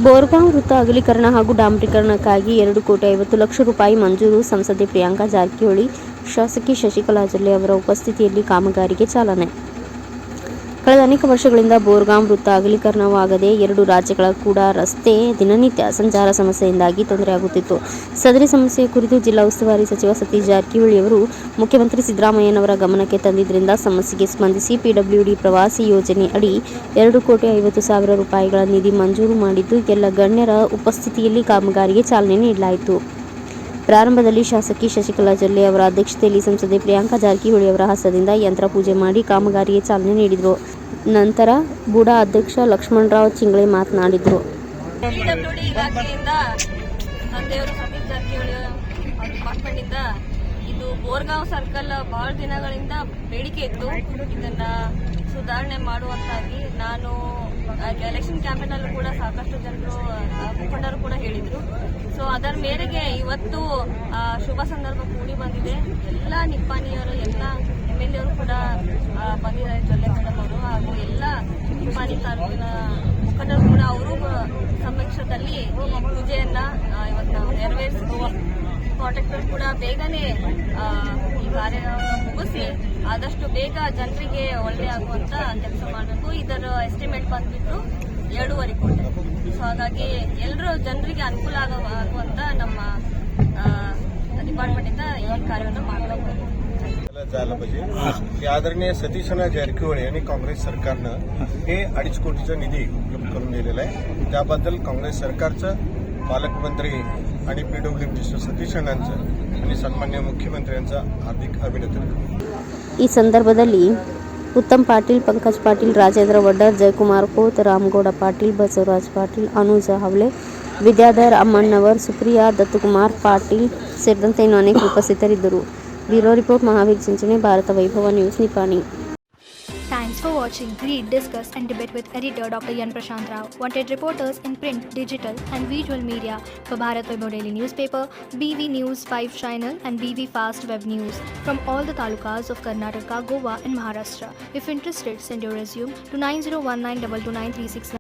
ಬೋರ್ಗಾಂವ್ ವೃತ್ತ ಅಗಲೀಕರಣ ಹಾಗೂ ಡಾಂಬರೀಕರಣಕ್ಕಾಗಿ 2,50,00,000 ರೂಪಾಯಿ ಮಂಜೂರು. ಸಂಸದೆ ಪ್ರಿಯಾಂಕಾ ಜಾರಕಿಹೊಳಿ, ಶಾಸಕಿ ಶಶಿಕಲಾ ಜೊಲ್ಲೆ ಅವರ ಉಪಸ್ಥಿತಿಯಲ್ಲಿ ಕಾಮಗಾರಿಗೆ ಚಾಲನೆ. ಕಳೆದ ಅನೇಕ ವರ್ಷಗಳಿಂದ ಬೋರ್ಗಾಂವ್ ವೃತ್ತ ಅಗಲೀಕರಣವಾಗದೆ ಎರಡು ರಾಜ್ಯಗಳ ಕೂಡ ರಸ್ತೆ ದಿನನಿತ್ಯ ಸಂಚಾರ ಸಮಸ್ಯೆಯಿಂದಾಗಿ ತೊಂದರೆಯಾಗುತ್ತಿತ್ತು. ಸದರಿ ಸಮಸ್ಯೆ ಕುರಿತು ಜಿಲ್ಲಾ ಉಸ್ತುವಾರಿ ಸಚಿವ ಸತೀಶ್ ಜಾರಕಿಹೊಳಿ ಅವರು ಮುಖ್ಯಮಂತ್ರಿ ಸಿದ್ದರಾಮಯ್ಯನವರ ಗಮನಕ್ಕೆ ತಂದಿದ್ದರಿಂದ ಸಮಸ್ಯೆಗೆ ಸ್ಪಂದಿಸಿ ಪಿಡಬ್ಲ್ಯೂಡಿ ಪ್ರವಾಸಿ ಯೋಜನೆ ಅಡಿ 2,50,00,000 ರೂಪಾಯಿಗಳ ನಿಧಿ ಮಂಜೂರು ಮಾಡಿದ್ದು, ಎಲ್ಲ ಗಣ್ಯರ ಉಪಸ್ಥಿತಿಯಲ್ಲಿ ಕಾಮಗಾರಿಗೆ ಚಾಲನೆ ನೀಡಲಾಯಿತು. ಪ್ರಾರಂಭದಲ್ಲಿ ಶಾಸಕಿ ಶಶಿಕಲಾ ಜೊಲ್ಲೆ ಅವರ ಅಧ್ಯಕ್ಷತೆಯಲ್ಲಿ ಸಂಸದೆ ಪ್ರಿಯಾಂಕಾ ಜಾರಕಿಹೊಳಿ ಅವರ ಹಸ್ತದಿಂದ ಯಂತ್ರ ಪೂಜೆ ಮಾಡಿ ಕಾಮಗಾರಿಗೆ ಚಾಲನೆ ನೀಡಿದರು. ನಂತರ ಬುಡಾ ಅಧ್ಯಕ್ಷ ಲಕ್ಷ್ಮಣರಾವ್ ಚಿಂಗ್ಳೆ ಮಾತನಾಡಿದರು. ಪಿಡಬ್ಲ್ಯೂಡಿ ಇಲಾಖೆಯಿಂದ ತಂದೆಯವರು ಸತೀಶ್ ಜಾರಕಿಹೊಳಿ ಅವರ ಡಿಪಾರ್ಟ್ಮೆಂಟ್ನಿಂದ ಇದು ಬೋರ್ಗಾಂವ್ ಸರ್ಕಲ್ ಬಹಳ ದಿನಗಳಿಂದ ಬೇಡಿಕೆ ಇತ್ತು. ಇದನ್ನ ಸುಧಾರಣೆ ಮಾಡುವಂತಾಗಿ ನಾನು ಎಲೆಕ್ಷನ್ ಕ್ಯಾಂಪೇನ್ ಅಲ್ಲೂ ಕೂಡ ಸಾಕಷ್ಟು ಜನರು ಮುಖಂಡರು ಕೂಡ ಹೇಳಿದ್ರು. ಸೊ ಅದರ ಮೇರೆಗೆ ಇವತ್ತು ಶುಭ ಸಂದರ್ಭ ಕೂಡಿ ಬಂದಿದೆ. ಎಲ್ಲ ನಿಪ್ಪಾಣಿಯವರು, ಎಲ್ಲ MLA ಅವರು ಕೂಡ ಬಂದಿದ್ದಾರೆ. ಜೊಲ್ಲೆ ಮೇಡಮ್ ಅವರು ಹಾಗೂ ಎಲ್ಲ ನಿಪ್ಪಾಣಿ ತಾಲೂಕಿನ ಮುಖಂಡರು ಕೂಡ ಅವರು ಸಮಕ್ಷಮದಲ್ಲಿ ಈ ಪೂಜೆಯನ್ನ ಇವತ್ತು ನಾವು ನೆರವೇರಿಸಿದ್ವಿ. ಕಾಂಟ್ರಾಕ್ಟರ್ ಕೂಡ ಬೇಗನೆ ಈ ಕಾರ್ಯವನ್ನು ಮುಗಿಸಿ ಆದಷ್ಟು ಬೇಗ ಜನರಿಗೆ ಒಳ್ಳೆ ಆಗುವಂತ ಕೆಲಸ ಮಾಡಬೇಕು. ಇದರ ಎಸ್ಟಿಮೇಟ್ ಬಂದ್ಬಿಟ್ಟು 2.5 ಕೋಟಿ. ಸೊ ಹಾಗಾಗಿ ಎಲ್ಲರೂ ಜನರಿಗೆ ಅನುಕೂಲ ಆಗುವಂತ ನಮ್ಮ ಡಿಪಾರ್ಟ್ಮೆಂಟ್ ಇಂದ ಈ ಕಾರ್ಯವನ್ನು ಮಾಡಲಾಗುತ್ತದೆ. झालं पाहिजे की आदरणीय सतीशना जारकिहोळी यांनी काँग्रेस सरकारनं हे 2.5 कोटीचा निधी उपलब्ध करून दिलेला आहे. त्याबद्दल काँग्रेस सरकारचं, पालकमंत्री आणि PWD सतीश अण्णांचं आणि सन्मान्य मुख्यमंत्र्यांचं हार्दिक अभिनंदन. ಈ ಸಂದರ್ಭದಲ್ಲಿ ಉತ್ತಮ್ ಪಾಟೀಲ್, ಪಂಕಜ್ ಪಾಟೀಲ್, ರಾಜೇಂದ್ರ ವಡ್ಡರ್, ಜಯಕುಮಾರ್ ಕೋತ್, ರಾಮಗೌಡ ಪಾಟೀಲ್, ಬಸವರಾಜ್ ಪಾಟೀಲ್, ಅನುಜ ಹವಳೆ, ವಿದ್ಯಾಧರ್ ಅಮ್ಮಣ್ಣವರ್, ಸುಪ್ರಿಯಾ, ದತ್ತುಕುಮಾರ್ ಪಾಟೀಲ್ ಸೇರಿದಂತೆ ಇನ್ನೂ ಅನೇಕ ಉಪಸ್ಥಿತರಿದ್ದರು. ಬ್ಯೂರೋ ರಿಪೋರ್ಟ್ ಮಹಾವೀರ್ ಚಿಂಚಣೆ, ಭಾರತ ವೈಭವ news, Nippani. Thanks for watching Read, Discuss and Debate with editor Dr. Yan Prashant Rao. Wanted reporters in print, digital and visual media for Bharat Vaibhav Daily Newspaper, BV News 5 Channel and BV Fast Web News from all the talukas of Karnataka, Goa and Maharashtra. If interested, send your resume to 9019229369.